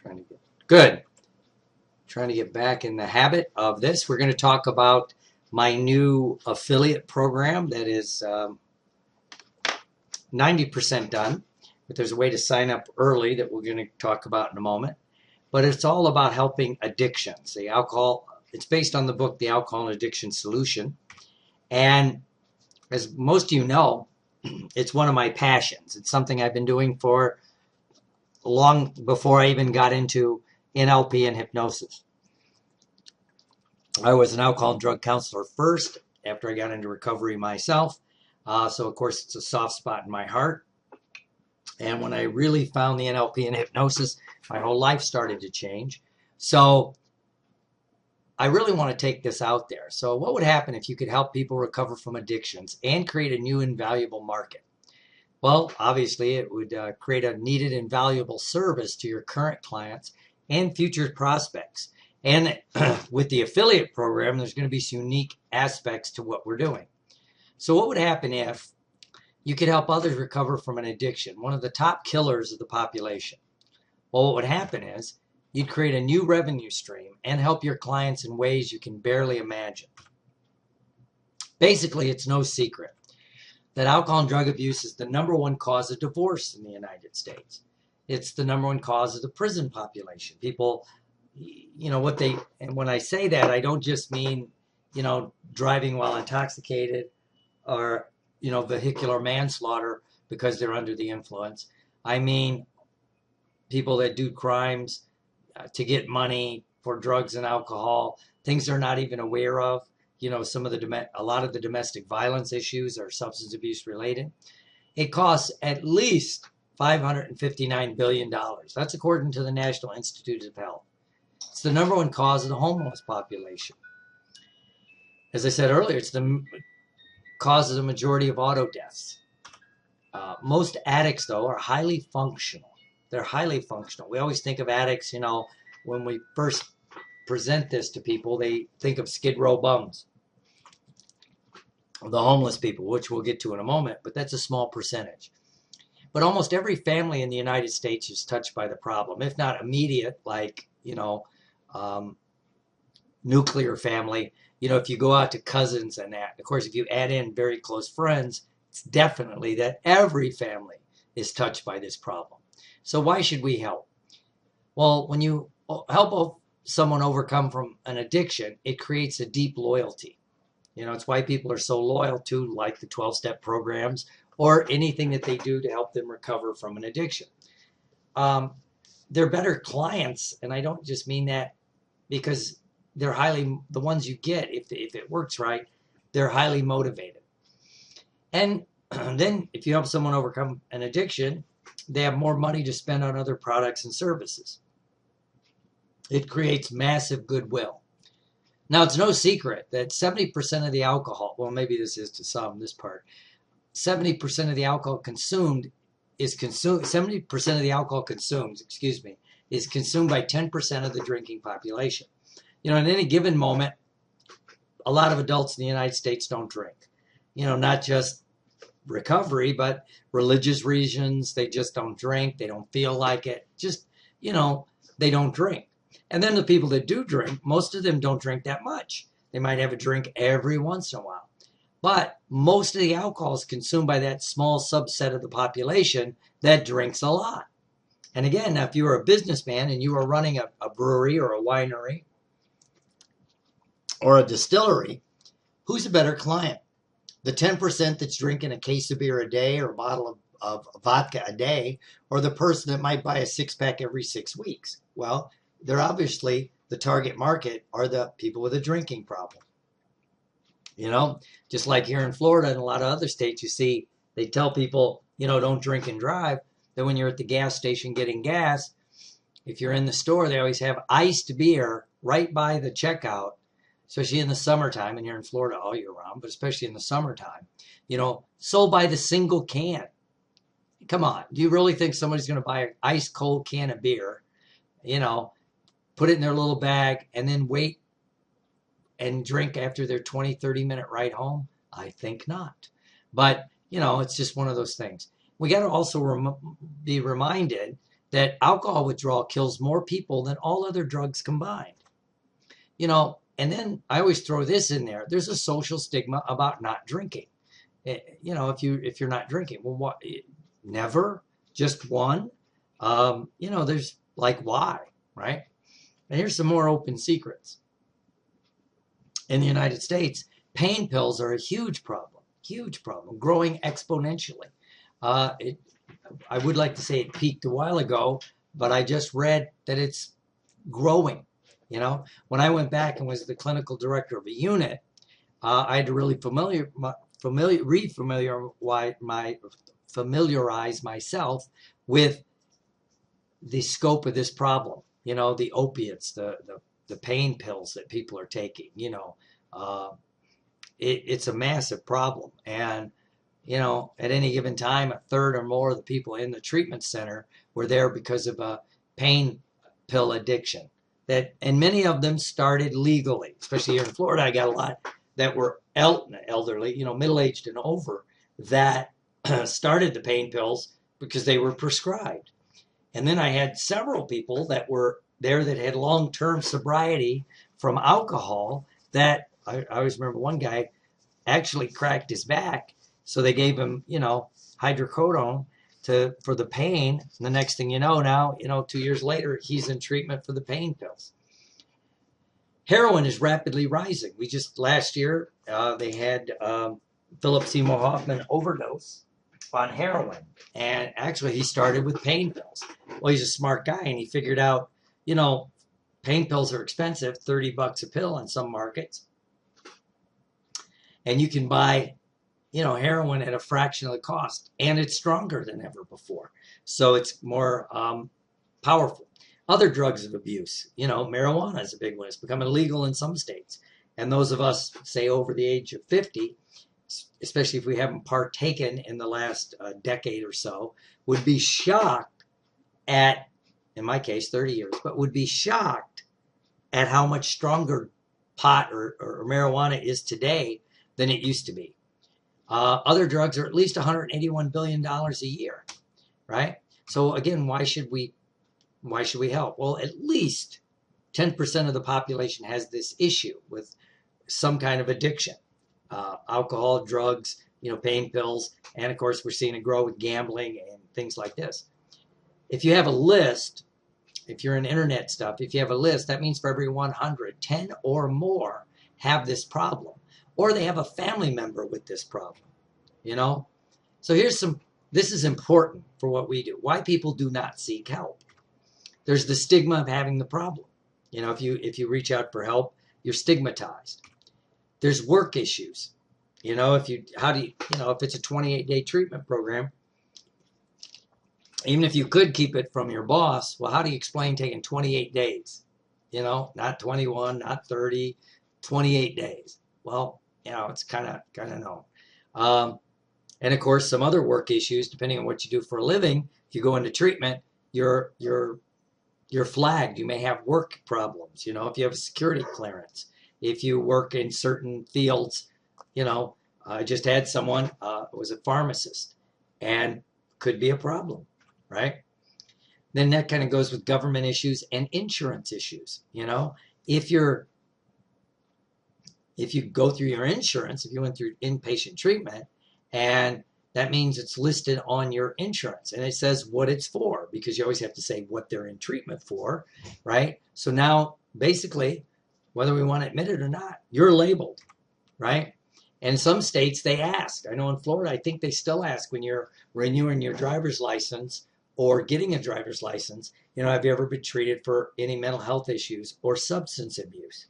Trying to get good. Trying to get back in the habit of this. We're going to talk about my new affiliate program that is 90% done. But there's a way to sign up early that we're going to talk about in a moment. But it's all about helping addictions. The alcohol, it's based on the book, The Alcohol and Addiction Solution. And as most of you know, it's one of my passions. It's something I've been doing for long before I even got into NLP and hypnosis. I was an alcohol and drug counselor first after I got into recovery myself. So, of course, it's a soft spot in my heart. And when I really found the NLP and hypnosis, my whole life started to change. So I really want to take this out there. So what would happen if you could help people recover from addictions and create a new and valuable market? Well, obviously, it would create a needed and valuable service to your current clients and future prospects. And with the affiliate program, there's going to be some unique aspects to what we're doing. So what would happen if you could help others recover from an addiction, one of the top killers of the population? Well, what would happen is you'd create a new revenue stream and help your clients in ways you can barely imagine. Basically, it's no secret that alcohol and drug abuse is the #1 cause of divorce in the United States. It's the #1 cause of the prison population. People, and when I say that, I don't just mean, driving while intoxicated or, vehicular manslaughter because they're under the influence. I mean, people that do crimes to get money for drugs and alcohol, things they're not even aware of. A lot of the domestic violence issues are substance abuse related. It costs at least $559 billion. That's according to the National Institutes of Health. It's the #1 cause of the homeless population. As I said earlier, it's the cause of the majority of auto deaths. Most addicts, though, are highly functional. They're highly functional. We always think of addicts, when we first present this to people, they think of Skid Row bums, the homeless people, which we'll get to in a moment, but that's a small percentage. But almost every family in the United States is touched by the problem, if not immediate, like, nuclear family. If you go out to cousins and that, of course, if you add in very close friends, it's definitely that every family is touched by this problem. So why should we help? Well, when you help someone overcome from an addiction, it creates a deep loyalty. It's why people are so loyal to, like, the 12-step programs or anything that they do to help them recover from an addiction. They're better clients, and I don't just mean that because they're the ones you get, if it works right, they're highly motivated. And then if you help someone overcome an addiction, they have more money to spend on other products and services. It creates massive goodwill. Now, it's no secret that 70% of the alcohol, well, maybe this is to some, this part, 70% of the alcohol consumed is consumed, 70% of the alcohol consumed, is consumed by 10% of the drinking population. At any given moment, a lot of adults in the United States don't drink. Not just recovery, but religious reasons. They just don't drink. They don't feel like it. Just, they don't drink. And then the people that do drink, most of them don't drink that much. They might have a drink every once in a while. But most of the alcohol is consumed by that small subset of the population that drinks a lot. And again, if you were a businessman and you were running a brewery or a winery or a distillery, who's a better client? The 10% that's drinking a case of beer a day or a bottle of vodka a day, or the person that might buy a 6-pack every 6 weeks? Well, they're obviously the target market are the people with a drinking problem. Just like here in Florida and a lot of other states, you see, they tell people, don't drink and drive. Then when you're at the gas station getting gas, if you're in the store, they always have iced beer right by the checkout, especially in the summertime, and you're in Florida all year round, but especially in the summertime, sold by the single can. Come on. Do you really think somebody's going to buy an ice cold can of beer, put it in their little bag, and then wait and drink after their 20, 30-minute ride home? I think not. But, it's just one of those things. We got to also be reminded that alcohol withdrawal kills more people than all other drugs combined. And then I always throw this in there. There's a social stigma about not drinking. If you're not drinking, well, what? Never, just one. There's like why, right? And here's some more open secrets. In the United States, pain pills are a huge problem, growing exponentially. I would like to say it peaked a while ago, but I just read that it's growing. When I went back and was the clinical director of a unit, I had to really familiarize myself with the scope of this problem. The opiates, the pain pills that people are taking. It's a massive problem, and at any given time, a third or more of the people in the treatment center were there because of a pain pill addiction. And many of them started legally, especially here in Florida. I got a lot that were elderly, middle-aged and over, that started the pain pills because they were prescribed. And then I had several people that were there that had long-term sobriety from alcohol that I always remember one guy actually cracked his back. So they gave him, hydrocodone for the pain. And the next thing you know, now, 2 years later, he's in treatment for the pain pills. Heroin is rapidly rising. We just last year, they had Philip Seymour Hoffman overdose on heroin. And actually, he started with pain pills. Well, he's a smart guy, and he figured out, pain pills are expensive, $30 a pill in some markets. And you can buy, heroin at a fraction of the cost, and it's stronger than ever before. So it's more powerful. Other drugs of abuse, marijuana is a big one. It's becoming illegal in some states. And those of us, say, over the age of 50, especially if we haven't partaken in the last decade or so, would be shocked at, in my case, 30 years, but would be shocked at how much stronger pot or marijuana is today than it used to be. Other drugs are at least $181 billion a year, right? So again, why should we help? Well, at least 10% of the population has this issue with some kind of addiction. Alcohol, drugs, pain pills, and of course we're seeing it grow with gambling and things like this. If you have a list, if you're in internet stuff, if you have a list, that means for every 100, 10 or more have this problem, or they have a family member with this problem, So this is important for what we do. Why people do not seek help. There's the stigma of having the problem. If you reach out for help, you're stigmatized. There's work issues. If it's a 28-day treatment program, even if you could keep it from your boss, well, how do you explain taking 28 days? Not 21, not 30, 28 days. Well, it's kind of known. And of course, some other work issues, depending on what you do for a living. If you go into treatment, you're flagged. You may have work problems. If you have a security clearance, if you work in certain fields, I just had someone was a pharmacist, and could be a problem, right? Then that kind of goes with government issues and insurance issues. If you go through your insurance, if you went through inpatient treatment, and that means it's listed on your insurance, and it says what it's for, because you always have to say what they're in treatment for, right? So now, basically, whether we want to admit it or not, you're labeled, right? And some states, they ask. I know in Florida, I think they still ask when you're renewing your driver's license or getting a driver's license, have you ever been treated for any mental health issues or substance abuse,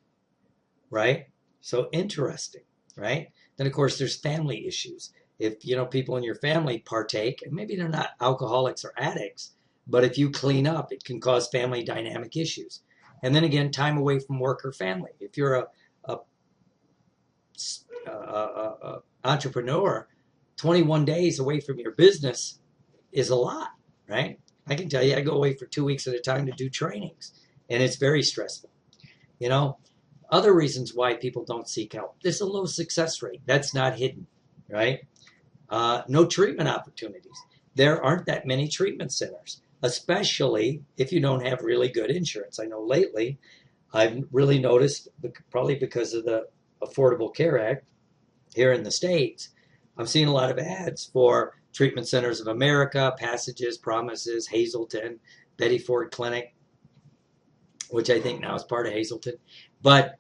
right? So interesting, right? Then, of course, there's family issues. If, people in your family partake, and maybe they're not alcoholics or addicts, but if you clean up, it can cause family dynamic issues. And then again, time away from work or family. If you're a entrepreneur, 21 days away from your business is a lot, right? I can tell you, I go away for 2 weeks at a time to do trainings, and it's very stressful. Other reasons why people don't seek help. There's a low success rate. That's not hidden, right? No treatment opportunities. There aren't that many treatment centers. especially if you don't have really good insurance. I know lately I've really noticed, probably because of the Affordable Care Act here in the States, I'm seeing a lot of ads for Treatment Centers of America, Passages, Promises, Hazelton, Betty Ford Clinic, which I think now is part of Hazelton. But,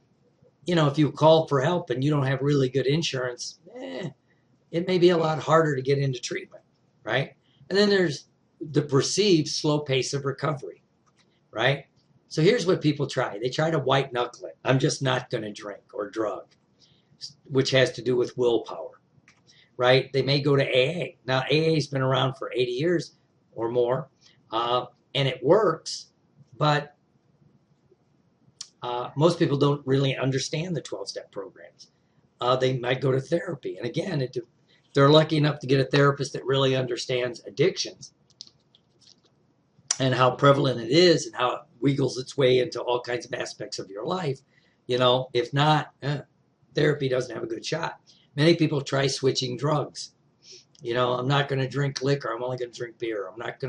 if you call for help and you don't have really good insurance, it may be a lot harder to get into treatment, right? And then there's the perceived slow pace of recovery, right? So here's what people try. They try to white knuckle it. I'm just not going to drink or drug, which has to do with willpower, right? They may go to AA. Now, AA's been around for 80 years or more, and it works, but most people don't really understand the 12-step programs. They might go to therapy. And again, they're lucky enough to get a therapist that really understands addictions and how prevalent it is and how it wiggles its way into all kinds of aspects of your life. If not, therapy doesn't have a good shot. Many people try switching drugs. I'm not going to drink liquor. I'm only going to drink beer. I'm not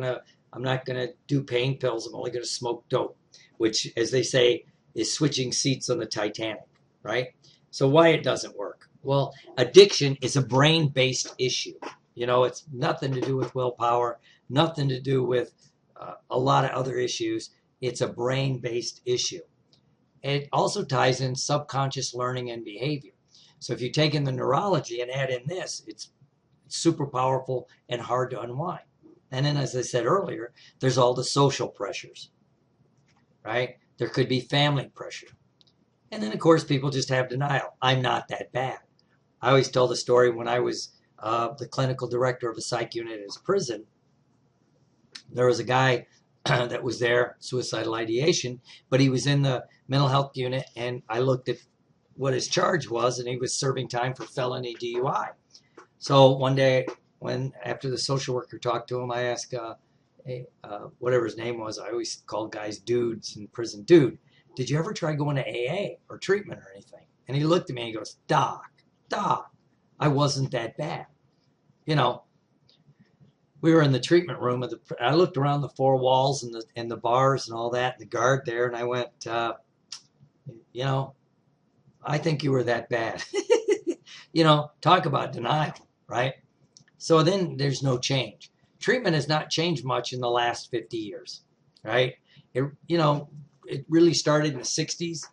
going to do pain pills. I'm only going to smoke dope, which, as they say, is switching seats on the Titanic, right? So why it doesn't work? Well, addiction is a brain-based issue. It's nothing to do with willpower, nothing to do with a lot of other issues. It's a brain-based issue. It also ties in subconscious learning and behavior. So if you take in the neurology and add in this, it's super powerful and hard to unwind. And then, as I said earlier, there's all the social pressures, right? There could be family pressure. And then, of course, people just have denial. I'm not that bad. I always tell the story when I was the clinical director of a psych unit at his prison. There was a guy that was there, suicidal ideation, but he was in the mental health unit, and I looked at what his charge was, and he was serving time for felony DUI. So one day, after the social worker talked to him, I asked, whatever his name was, I always called guys dudes in prison, dude, did you ever try going to AA or treatment or anything? And he looked at me and he goes, Doc, I wasn't that bad. We were in the treatment room. I looked around the four walls and the bars and all that, and the guard there, and I went, I think you were that bad. Talk about denial, right? So then there's no change. Treatment has not changed much in the last 50 years, right? It really started in the 60s.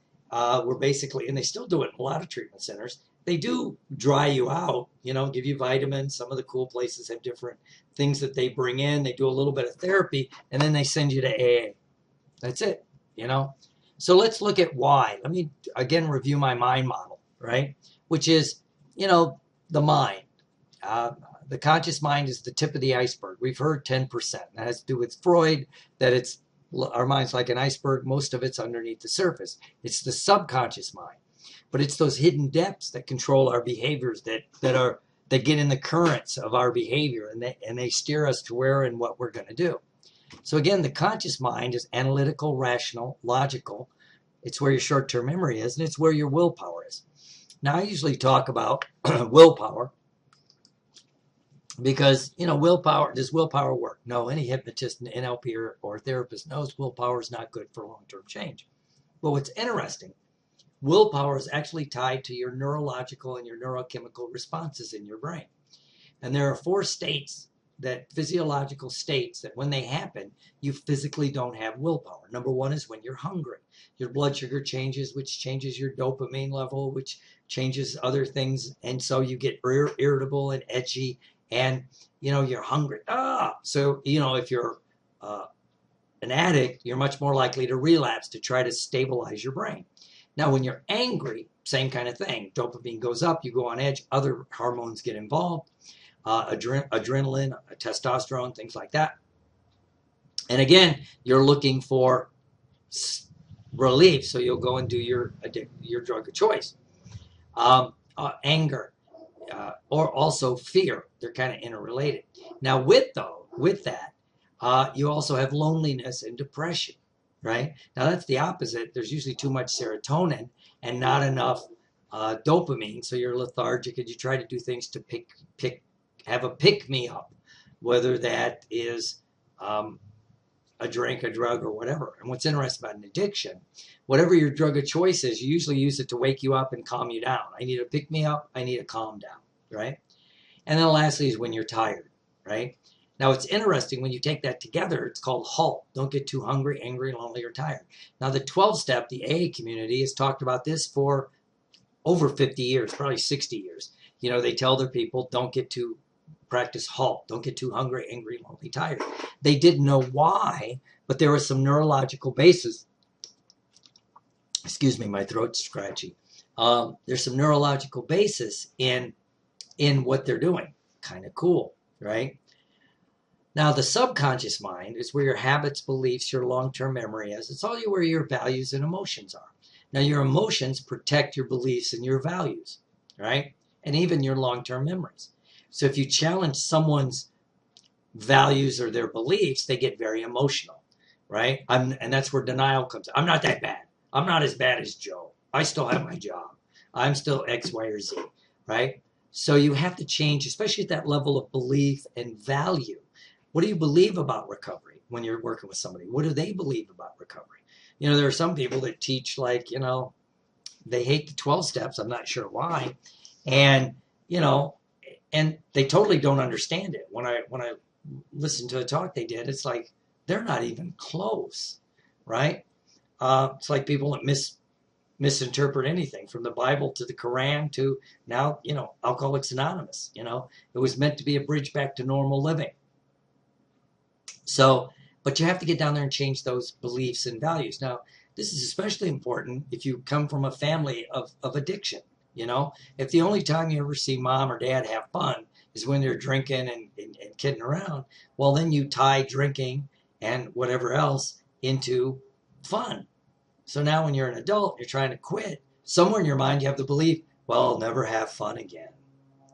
We're basically, and they still do it in a lot of treatment centers. They do dry you out, give you vitamins. Some of the cool places have different things that they bring in. They do a little bit of therapy, and then they send you to AA. That's it, So let's look at why. Let me, again, review my mind model, right? Which is, the mind. The conscious mind is the tip of the iceberg. We've heard 10%. That has to do with Freud, that our mind's like an iceberg. Most of it's underneath the surface. It's the subconscious mind. But it's those hidden depths that control our behaviors, that get in the currents of our behavior, and they steer us to where and what we're going to do. So again, the conscious mind is analytical, rational, logical. It's where your short-term memory is, and it's where your willpower is. Now, I usually talk about willpower because, willpower, does willpower work? No, any hypnotist, NLP, or therapist knows willpower is not good for long-term change. But what's interesting, willpower is actually tied to your neurological and your neurochemical responses in your brain. And there are 4 physiological states that when they happen, you physically don't have willpower. Number 1 is when you're hungry. Your blood sugar changes, which changes your dopamine level, which changes other things. And so you get irritable and edgy, and, you're hungry. So, if you're an addict, you're much more likely to relapse to try to stabilize your brain. Now, when you're angry, same kind of thing. Dopamine goes up, you go on edge, other hormones get involved, adrenaline, testosterone, things like that. And again, you're looking for relief, so you'll go and do your drug of choice. Anger, or also fear. They're kind of interrelated. Now, with that, you also have loneliness and depression. Right? Now that's the opposite. There's usually too much serotonin and not enough dopamine, so you're lethargic and you try to do things to have a pick-me-up, whether that is a drink, a drug, or whatever. And what's interesting about an addiction, whatever your drug of choice is, you usually use it to wake you up and calm you down. I need to pick me up. I need to calm down, right? And then lastly is when you're tired, right? Now it's interesting when you take that together, it's called HALT. Don't get too hungry, angry, lonely, or tired. Now the 12-step, the AA community has talked about this for over 50 years, probably 60 years. You know, they tell their people, don't get too, practice HALT. Don't get too hungry, angry, lonely, tired. They didn't know why, but there was some neurological basis. Excuse me, my throat's scratchy. There's some neurological basis in what they're doing. Kind of cool, right? Now, the subconscious mind is where your habits, beliefs, your long-term memory is. It's all where your values and emotions are. Now, your emotions protect your beliefs and your values, right? And even your long-term memories. So if you challenge someone's values or their beliefs, they get very emotional, right? And that's where denial comes. I'm not that bad. I'm not as bad as Joe. I still have my job. I'm still X, Y, or Z, right? So you have to change, especially at that level of belief and value. What do you believe about recovery when you're working with somebody? What do they believe about recovery? You know, there are some people that teach like, you know, they hate the 12 steps. I'm not sure why. And, you know, and they totally don't understand it. When I listened to a talk they did, it's like they're not even close, right? It's like people that misinterpret anything from the Bible to the Quran to now, you know, Alcoholics Anonymous. You know, it was meant to be a bridge back to normal living. So, but you have to get down there and change those beliefs and values. Now, this is especially important if you come from a family of addiction. You know, if the only time you ever see mom or dad have fun is when they're drinking and kidding around, well, then you tie drinking and whatever else into fun. So now when you're an adult, you're trying to quit, somewhere in your mind you have the belief, well, I'll never have fun again,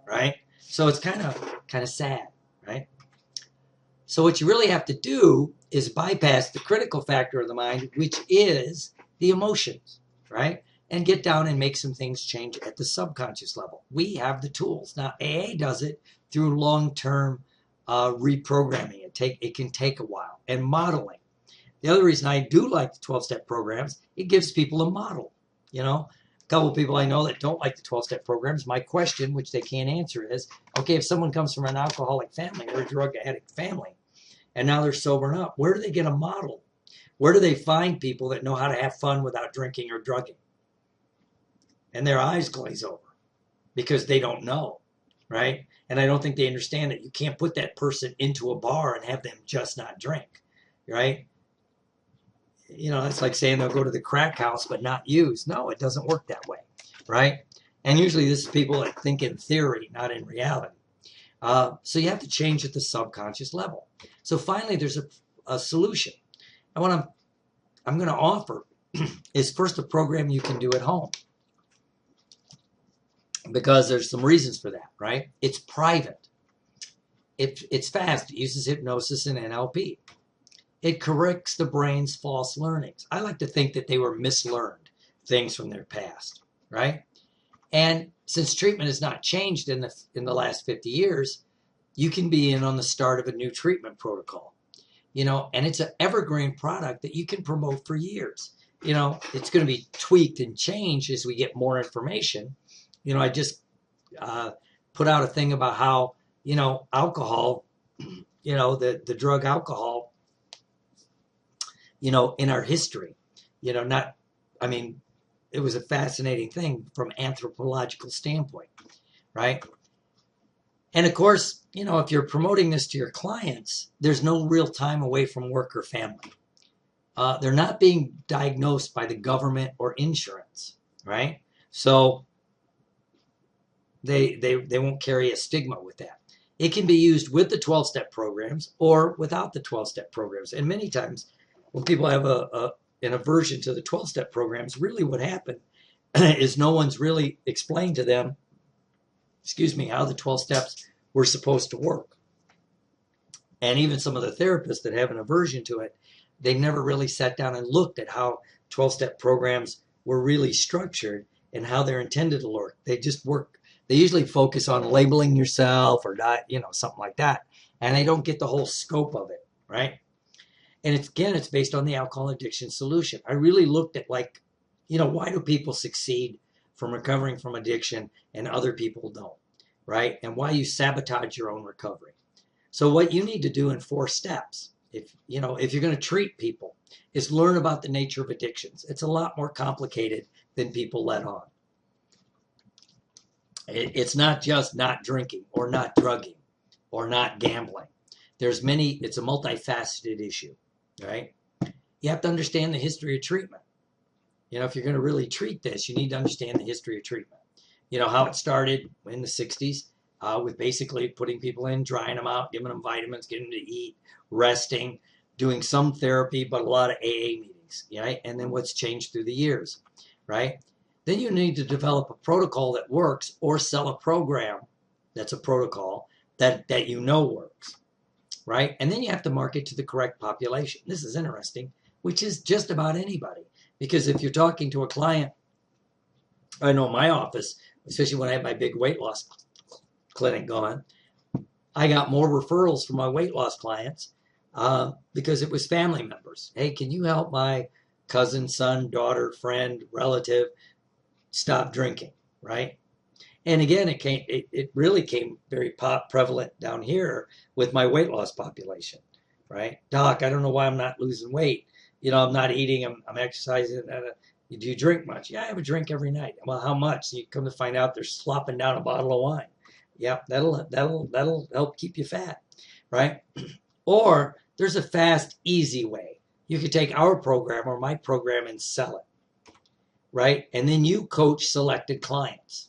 right? So it's kind of sad, right? So what you really have to do is bypass the critical factor of the mind, which is the emotions, right? And get down and make some things change at the subconscious level. We have the tools. Now, AA does it through long-term reprogramming. It can take a while. And modeling. The other reason I do like the 12-step programs, it gives people a model. You know, a couple of people I know that don't like the 12-step programs. My question, which they can't answer, is, okay, if someone comes from an alcoholic family or a drug addict family, and now they're sobering up, where do they get a model? Where do they find people that know how to have fun without drinking or drugging? And their eyes glaze over because they don't know, right? And I don't think they understand that you can't put that person into a bar and have them just not drink, right? You know, that's like saying they'll go to the crack house but not use. No, it doesn't work that way, right? And usually this is people that think in theory, not in reality. So you have to change at the subconscious level. So finally, there's a solution. And what I'm going to offer is first a program you can do at home. Because there's some reasons for that, right? It's private. It's fast. It uses hypnosis and NLP. It corrects the brain's false learnings. I like to think that they were mislearned things from their past, right? And since treatment has not changed in the last 50 years, you can be in on the start of a new treatment protocol. You know, and it's an evergreen product that you can promote for years. You know, it's going to be tweaked and changed as we get more information. You know, I just put out a thing about how, you know, alcohol, you know, the drug alcohol, you know, in our history, you know, it was a fascinating thing from an anthropological standpoint, right? And of course, you know, if you're promoting this to your clients, there's no real time away from work or family. They're not being diagnosed by the government or insurance, right? So they won't carry a stigma with that. It can be used with the 12-step programs or without the 12-step programs. And many times when people have an aversion to the 12-step programs, really what happened is no one's really explained to them, how the 12 steps were supposed to work. And even some of the therapists that have an aversion to it, they never really sat down and looked at how 12-step programs were really structured and how they're intended to work. They just work. They usually focus on labeling yourself or not, you know, something like that. And they don't get the whole scope of it, right? And it's based on the alcohol addiction solution. I really looked at, like, why do people succeed from recovering from addiction and other people don't, right? And why you sabotage your own recovery. So what you need to do in 4 steps, if you're going to treat people, is learn about the nature of addictions. It's a lot more complicated than people let on. It's not just not drinking or not drugging or not gambling. It's a multifaceted issue, right? You have to understand the history of treatment. If you're going to really treat this, you need to understand the history of treatment. How it started in the 60s with basically putting people in, drying them out, giving them vitamins, getting them to eat, resting, doing some therapy, but a lot of AA meetings, right? And then what's changed through the years, right? Then you need to develop a protocol that works, or sell a program that's a protocol that works, right? And then you have to market to the correct population. This is interesting, which is just about anybody. Because if you're talking to a client, I know my office, especially when I had my big weight loss clinic going, I got more referrals from my weight loss clients because it was family members. Hey, can you help my cousin, son, daughter, friend, relative stop drinking, right? And again, it really came very prevalent down here with my weight loss population, right? Doc, I don't know why I'm not losing weight. I'm not eating, I'm exercising. Do you drink much? Yeah, I have a drink every night. Well, how much? So you come to find out they're slopping down a bottle of wine. Yeah, that'll help keep you fat, right? Or there's a fast, easy way. You could take our program or my program and sell it, right? And then you coach selected clients,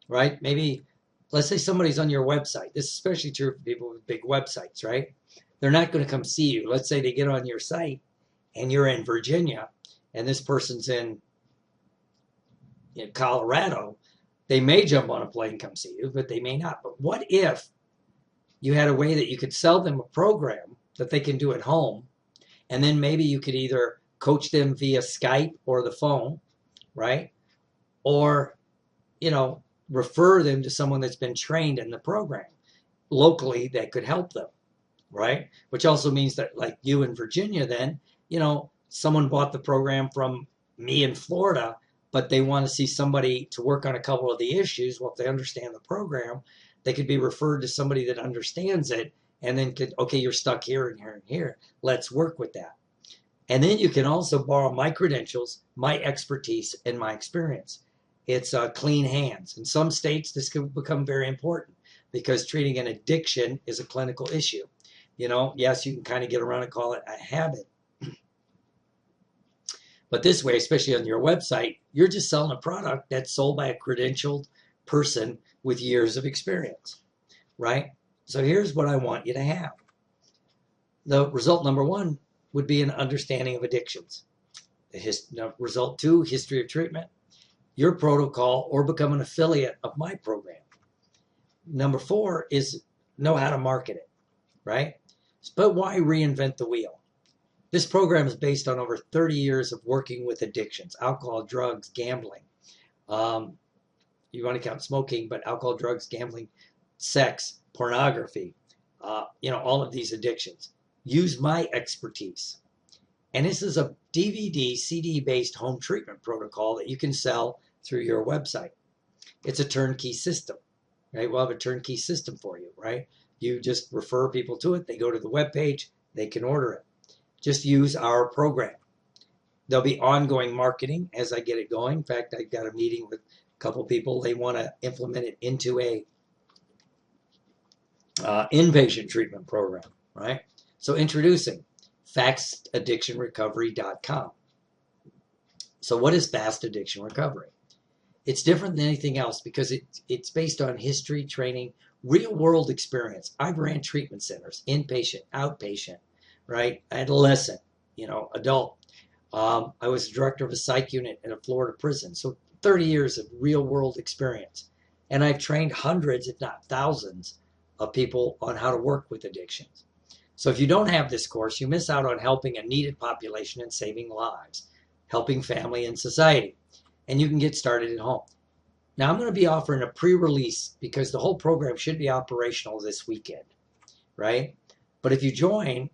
right? Maybe, let's say somebody's on your website. This is especially true for people with big websites, right? They're not going to come see you. Let's say they get on your site and you're in Virginia and this person's in Colorado. They may jump on a plane, come see you, but they may not. But what if you had a way that you could sell them a program that they can do at home, and then maybe you could either coach them via Skype or the phone, right? Or, refer them to someone that's been trained in the program locally that could help them, right? Which also means that, like you in Virginia, then, someone bought the program from me in Florida, but they want to see somebody to work on a couple of the issues. Well, if they understand the program, they could be referred to somebody that understands it, and then okay, you're stuck here and here and here. Let's work with that. And then you can also borrow my credentials, my expertise, and my experience. It's clean hands. In some states, this can become very important because treating an addiction is a clinical issue. Yes, you can kind of get around and call it a habit. But this way, especially on your website, you're just selling a product that's sold by a credentialed person with years of experience, right? So here's what I want you to have. The result number 1 would be an understanding of addictions. Result 2, history of treatment, your protocol, or become an affiliate of my program. Number 4 is know how to market it, right? But why reinvent the wheel? This program is based on over 30 years of working with addictions, alcohol, drugs, gambling. You want to count smoking, but alcohol, drugs, gambling, sex, pornography, all of these addictions. Use my expertise. And this is a DVD, CD-based home treatment protocol that you can sell through your website. It's a turnkey system, right? We'll have a turnkey system for you, right? You just refer people to it. They go to the webpage. They can order it. Just use our program. There'll be ongoing marketing as I get it going. In fact, I've got a meeting with a couple people. They want to implement it into a inpatient treatment program, right? So introducing fastaddictionrecovery.com. So what is fast addiction recovery? It's different than anything else because it's based on history, training, real world experience. I've ran treatment centers, inpatient, outpatient, right? Adolescent, adult. I was director of a psych unit in a Florida prison. So 30 years of real world experience. And I've trained hundreds, if not thousands, of people on how to work with addictions. So if you don't have this course, you miss out on helping a needed population and saving lives, helping family and society. And you can get started at home. Now I'm going to be offering a pre-release because the whole program should be operational this weekend, right? But if you join,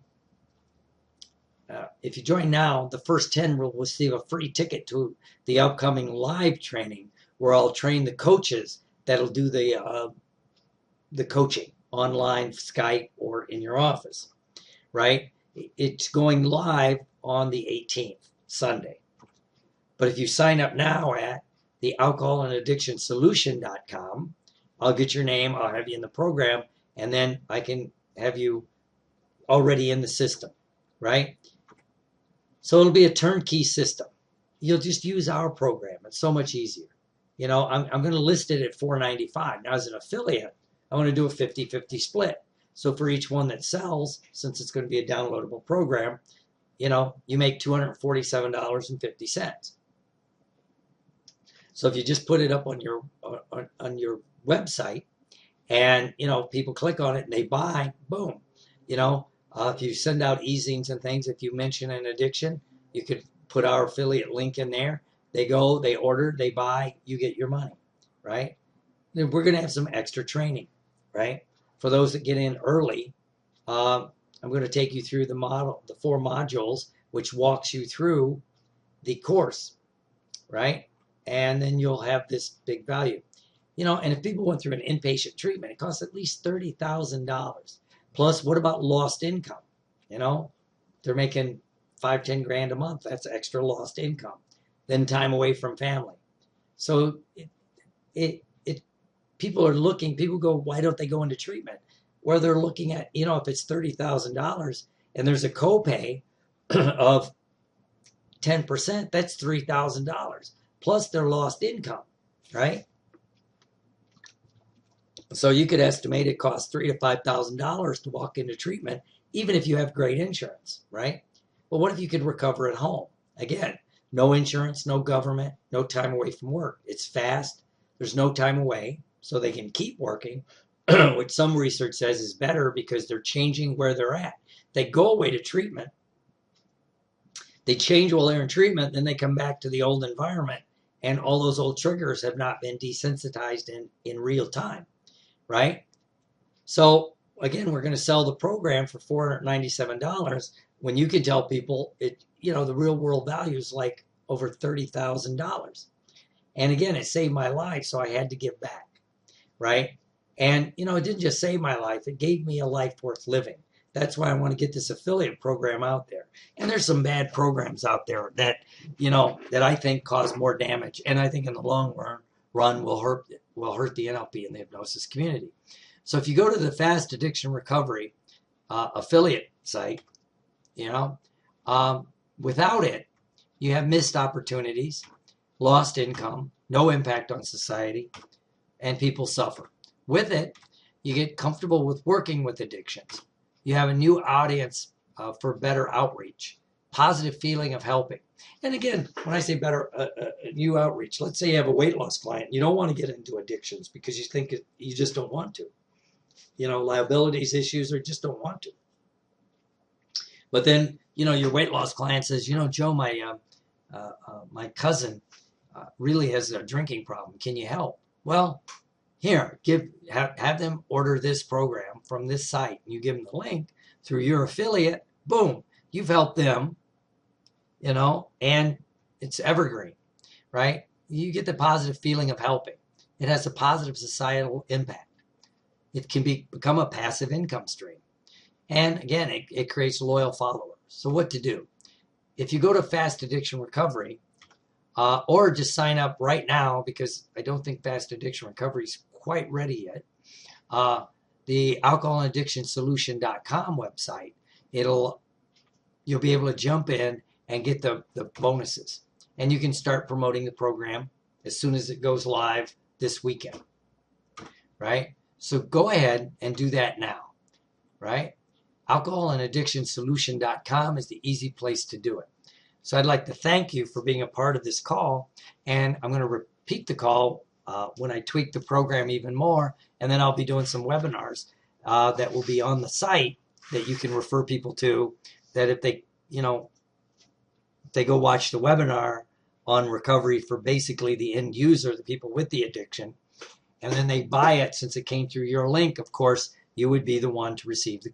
If you join now, the first 10 will receive a free ticket to the upcoming live training where I'll train the coaches that'll do the coaching online, Skype, or in your office, right? It's going live on the 18th, Sunday. But if you sign up now at the alcoholaddictionsolution.com, I'll get your name, I'll have you in the program, and then I can have you already in the system, right? So it'll be a turnkey system. You'll just use our program. It's so much easier. You know, I'm going to list it at $4.95. Now, as an affiliate, I want to do a 50-50 split. So for each one that sells, since it's going to be a downloadable program, you know, you make $247.50. So if you just put it up on your website, and you know people click on it and they buy, boom. You know, if you send out e-zines and things, if you mention an addiction, you could put our affiliate link in there. They go, they order, they buy, you get your money, right? Then we're going to have some extra training, right? For those that get in early, I'm going to take you through the 4 modules, which walks you through the course, right? And then you'll have this big value. You know, and if people went through an inpatient treatment, it costs at least $30,000. Plus, what about lost income? You know, they're making 5-10 grand a month. That's extra lost income. Then time away from family. So people are looking, people go, why don't they go into treatment? Where they're looking at, you know, if it's $30,000 and there's a copay of 10%, that's $3,000 plus their lost income, right? So you could estimate it costs $3,000 to $5,000 to walk into treatment, even if you have great insurance, right? Well, what if you could recover at home? Again, no insurance, no government, no time away from work. It's fast. There's no time away, so they can keep working, which some research says is better because they're changing where they're at. They go away to treatment. They change while they're in treatment, then they come back to the old environment, and all those old triggers have not been desensitized in real time, right? So again, we're going to sell the program for $497 when you can tell people it, you know, the real world value is like over $30,000. And again, it saved my life, so I had to give back, right? And, you know, it didn't just save my life, it gave me a life worth living. That's why I want to get this affiliate program out there. And there's some bad programs out there that, you know, that I think cause more damage. And I think in the long run will hurt the NLP and the hypnosis community. So if you go to the Fast Addiction Recovery affiliate site, you know, without it, you have missed opportunities, lost income, no impact on society, and people suffer. With it, you get comfortable with working with addictions. You have a new audience for better outreach, positive feeling of helping. And again, when I say better, new outreach, let's say you have a weight loss client. You don't want to get into addictions because you think you just don't want to. You know, liabilities, issues, or just don't want to. But then, you know, your weight loss client says, you know, Joe, my cousin really has a drinking problem. Can you help? Well, here, have them order this program from this site. You give them the link through your affiliate. Boom, you've helped them, you know, and it's evergreen, right? You get the positive feeling of helping. It has a positive societal impact. It can become a passive income stream. And again, it creates loyal followers. So what to do? If you go to Fast Addiction Recovery, or just sign up right now, because I don't think Fast Addiction Recovery is quite ready yet. The alcoholaddictionsolution.com website, you'll be able to jump in and get the bonuses. And you can start promoting the program as soon as it goes live this weekend, right? So go ahead and do that now, right? Alcoholaddictionsolution.com is the easy place to do it. So I'd like to thank you for being a part of this call, and I'm going to repeat the call when I tweak the program even more, and then I'll be doing some webinars that will be on the site that you can refer people to, that if they, you know, if they go watch the webinar on recovery for basically the end user, the people with the addiction, and then they buy it since it came through your link, of course, you would be the one to receive the